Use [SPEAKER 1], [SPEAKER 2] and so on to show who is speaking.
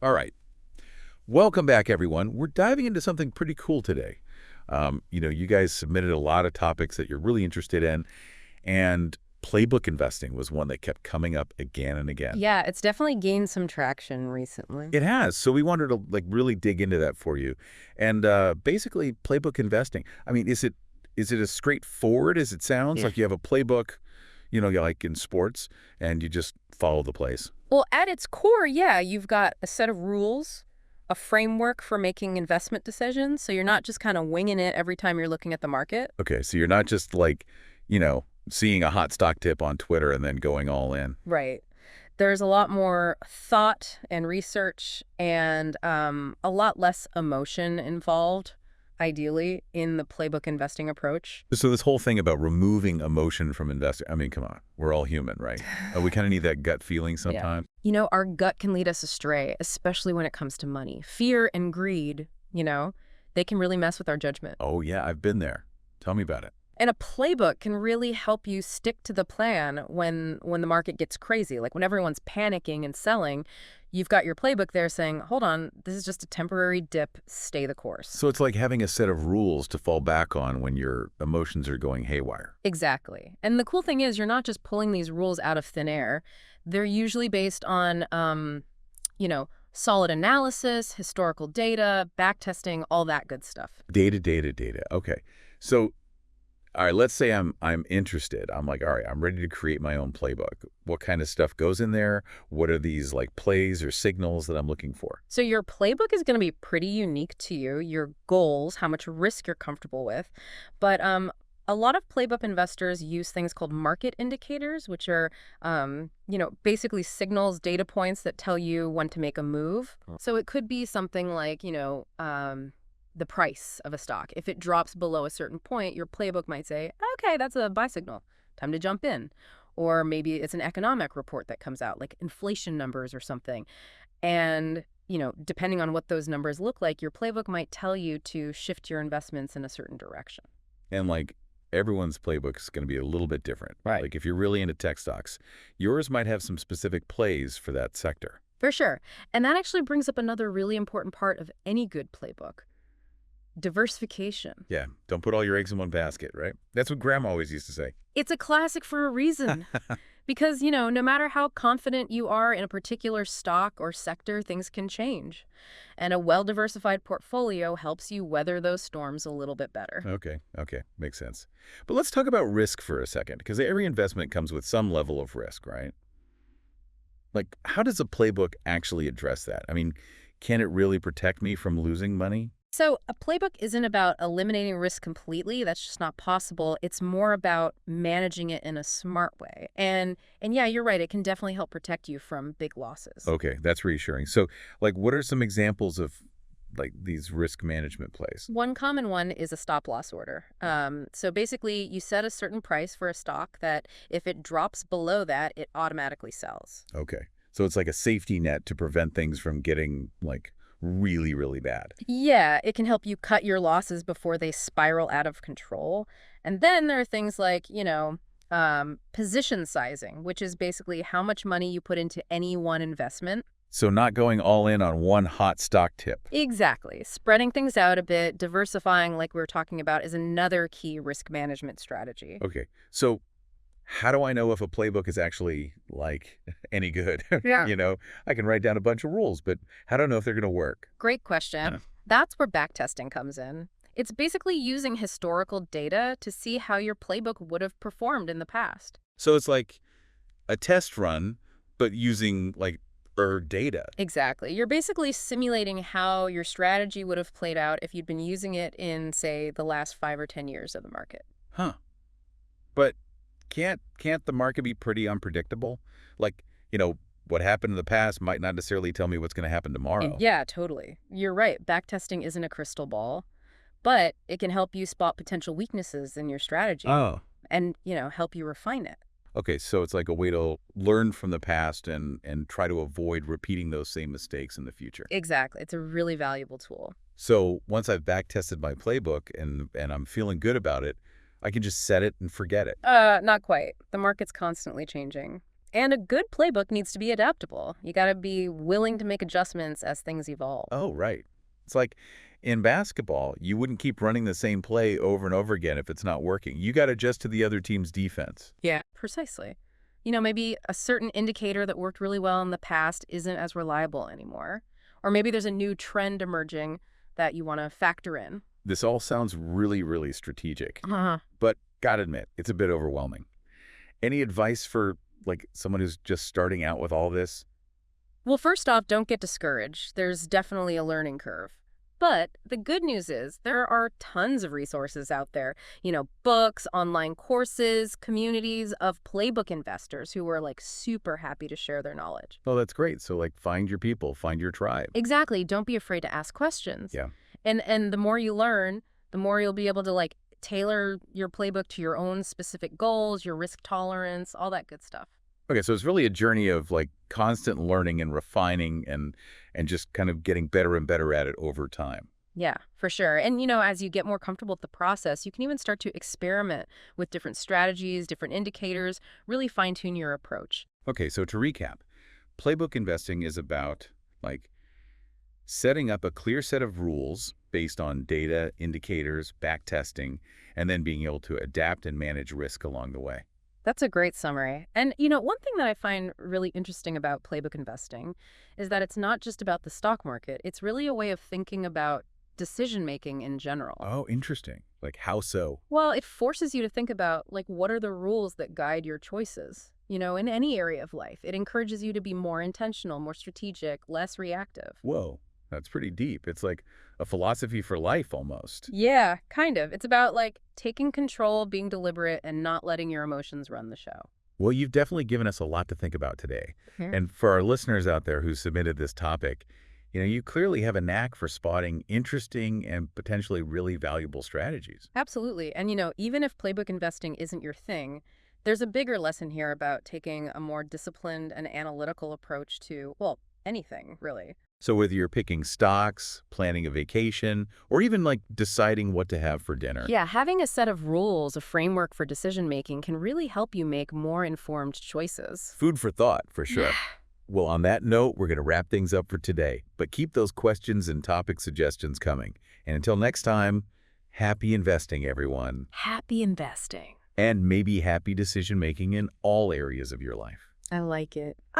[SPEAKER 1] All right. Welcome back, everyone. We're diving into something pretty cool today. You guys submitted a lot of topics that you're really interested in, and playbook investing was one that kept coming up again and again.
[SPEAKER 2] Yeah, it's definitely gained some traction recently.
[SPEAKER 1] It has. So we wanted to really dig into that for you. And basically, playbook investing. I mean, is it as straightforward as it sounds?
[SPEAKER 2] Yeah.
[SPEAKER 1] Like you have a playbook, like in sports, and you just follow the plays.
[SPEAKER 2] Well, at its core, yeah, you've got a set of rules, a framework for making investment decisions. So you're not just kind of winging it every time you're looking at the market.
[SPEAKER 1] Okay, so you're not just seeing a hot stock tip on Twitter and then going all in.
[SPEAKER 2] Right. There's a lot more thought and research and a lot less emotion involved, ideally, in the playbook investing approach.
[SPEAKER 1] So this whole thing about removing emotion from investing, I mean, come on, we're all human, right? We kind of need that gut feeling
[SPEAKER 2] Yeah.
[SPEAKER 1] sometimes.
[SPEAKER 2] Our gut can lead us astray, especially when it comes to money. Fear and greed, they can really mess with our judgment.
[SPEAKER 1] Oh, yeah, I've been there. Tell me about it.
[SPEAKER 2] And a playbook can really help you stick to the plan when the market gets crazy. Like when everyone's panicking and selling, you've got your playbook there saying, hold on, this is just a temporary dip, stay the course.
[SPEAKER 1] So it's like having a set of rules to fall back on when your emotions are going haywire.
[SPEAKER 2] Exactly. And the cool thing is you're not just pulling these rules out of thin air. They're usually based on, solid analysis, historical data, backtesting, all that good stuff.
[SPEAKER 1] Data, data, data. Okay. So, all right, let's say I'm interested. I'm like, all right, I'm ready to create my own playbook. What kind of stuff goes in there? What are these like plays or signals that I'm looking for?
[SPEAKER 2] So your playbook is going to be pretty unique to you, your goals, how much risk you're comfortable with. But a lot of playbook investors use things called market indicators, which are, basically signals, data points that tell you when to make a move. So it could be something like, the price of a stock. If it drops below a certain point, your playbook might say, okay, that's a buy signal. Time to jump in. Or maybe it's an economic report that comes out, like inflation numbers or something. And, depending on what those numbers look like, your playbook might tell you to shift your investments in a certain direction.
[SPEAKER 1] And everyone's playbook is going to be a little bit different.
[SPEAKER 2] Right.
[SPEAKER 1] Like if you're really into tech stocks, yours might have some specific plays for that sector.
[SPEAKER 2] For sure. And that actually brings up another really important part of any good playbook: diversification.
[SPEAKER 1] Yeah, don't put all your eggs in one basket, right? That's what Grandma always used to say.
[SPEAKER 2] It's a classic for a reason. Because, no matter how confident you are in a particular stock or sector, things can change. And a well-diversified portfolio helps you weather those storms a little bit better.
[SPEAKER 1] Okay, makes sense. But let's talk about risk for a second, because every investment comes with some level of risk, right? Like, how does a playbook actually address that? I mean, can it really protect me from losing money?
[SPEAKER 2] So a playbook isn't about eliminating risk completely. That's just not possible. It's more about managing it in a smart way. And yeah, you're right. It can definitely help protect you from big losses.
[SPEAKER 1] Okay, that's reassuring. So, what are some examples of these risk management plays?
[SPEAKER 2] One common one is a stop loss order. So basically, you set a certain price for a stock that if it drops below that, it automatically sells.
[SPEAKER 1] Okay, so it's like a safety net to prevent things from getting really, really bad.
[SPEAKER 2] Yeah, it can help you cut your losses before they spiral out of control. And then there are things like, position sizing, which is basically how much money you put into any one investment.
[SPEAKER 1] So not going all in on one hot stock tip.
[SPEAKER 2] Exactly. Spreading things out a bit, diversifying, like we were talking about, is another key risk management strategy.
[SPEAKER 1] Okay, so how do I know if a playbook is actually any good?
[SPEAKER 2] Yeah.
[SPEAKER 1] I can write down a bunch of rules, but how do I know if they're going to work?
[SPEAKER 2] Great question.
[SPEAKER 1] Yeah.
[SPEAKER 2] That's where backtesting comes in. It's basically using historical data to see how your playbook would have performed in the past.
[SPEAKER 1] So it's like a test run, but using data.
[SPEAKER 2] Exactly. You're basically simulating how your strategy would have played out if you'd been using it in, say, the last 5 or 10 years of the market.
[SPEAKER 1] Huh. But can't the market be pretty unpredictable? What happened in the past might not necessarily tell me what's going to happen tomorrow.
[SPEAKER 2] Yeah, totally. You're right. Backtesting isn't a crystal ball, but it can help you spot potential weaknesses in your strategy
[SPEAKER 1] Oh.
[SPEAKER 2] and, help you refine it.
[SPEAKER 1] Okay, so it's like a way to learn from the past and try to avoid repeating those same mistakes in the future.
[SPEAKER 2] Exactly. It's a really valuable tool.
[SPEAKER 1] So once I've back tested my playbook and I'm feeling good about it, I can just set it and forget it.
[SPEAKER 2] Not quite. The market's constantly changing. And a good playbook needs to be adaptable. You got to be willing to make adjustments as things evolve.
[SPEAKER 1] Oh, right. It's like in basketball, you wouldn't keep running the same play over and over again if it's not working. You got to adjust to the other team's defense.
[SPEAKER 2] Yeah. Precisely. Maybe a certain indicator that worked really well in the past isn't as reliable anymore. Or maybe there's a new trend emerging that you want to factor in.
[SPEAKER 1] This all sounds really, really strategic,
[SPEAKER 2] Uh-huh.
[SPEAKER 1] but gotta admit, it's a bit overwhelming. Any advice for like someone who's just starting out with all this?
[SPEAKER 2] Well, first off, don't get discouraged. There's definitely a learning curve. But the good news is there are tons of resources out there. Books, online courses, communities of playbook investors who are like super happy to share their knowledge.
[SPEAKER 1] Oh, that's great. So like find your people, find your tribe.
[SPEAKER 2] Exactly. Don't be afraid to ask questions.
[SPEAKER 1] Yeah.
[SPEAKER 2] And the more you learn, the more you'll be able to like tailor your playbook to your own specific goals, your risk tolerance, all that good stuff.
[SPEAKER 1] Okay, so it's really a journey of like constant learning and refining and just kind of getting better and better at it over time.
[SPEAKER 2] Yeah, for sure. And as you get more comfortable with the process, you can even start to experiment with different strategies, different indicators, really fine-tune your approach.
[SPEAKER 1] Okay, so to recap, playbook investing is about like setting up a clear set of rules based on data, indicators, back testing, and then being able to adapt and manage risk along the way.
[SPEAKER 2] That's a great summary. And one thing that I find really interesting about playbook investing is that it's not just about the stock market. It's really a way of thinking about decision making in general.
[SPEAKER 1] Oh, interesting. Like how so?
[SPEAKER 2] Well, it forces you to think about like what are the rules that guide your choices, in any area of life. It encourages you to be more intentional, more strategic, less reactive.
[SPEAKER 1] Whoa, that's pretty deep. It's like a philosophy for life almost.
[SPEAKER 2] Yeah, kind of. It's about like taking control, being deliberate, and not letting your emotions run the show.
[SPEAKER 1] Well, you've definitely given us a lot to think about today.
[SPEAKER 2] Mhm.
[SPEAKER 1] And for our listeners out there who submitted this topic, you clearly have a knack for spotting interesting and potentially really valuable strategies.
[SPEAKER 2] Absolutely. And even if playbook investing isn't your thing, there's a bigger lesson here about taking a more disciplined and analytical approach to, well, anything, really.
[SPEAKER 1] So whether you're picking stocks, planning a vacation, or even like deciding what to have for dinner.
[SPEAKER 2] Yeah, having a set of rules, a framework for decision making can really help you make more informed choices.
[SPEAKER 1] Food for thought, for sure.
[SPEAKER 2] Yeah.
[SPEAKER 1] Well, on that note, we're going to wrap things up for today. But keep those questions and topic suggestions coming. And until next time, happy investing, everyone.
[SPEAKER 2] Happy investing.
[SPEAKER 1] And maybe happy decision-making in all areas of your life.
[SPEAKER 2] I like it.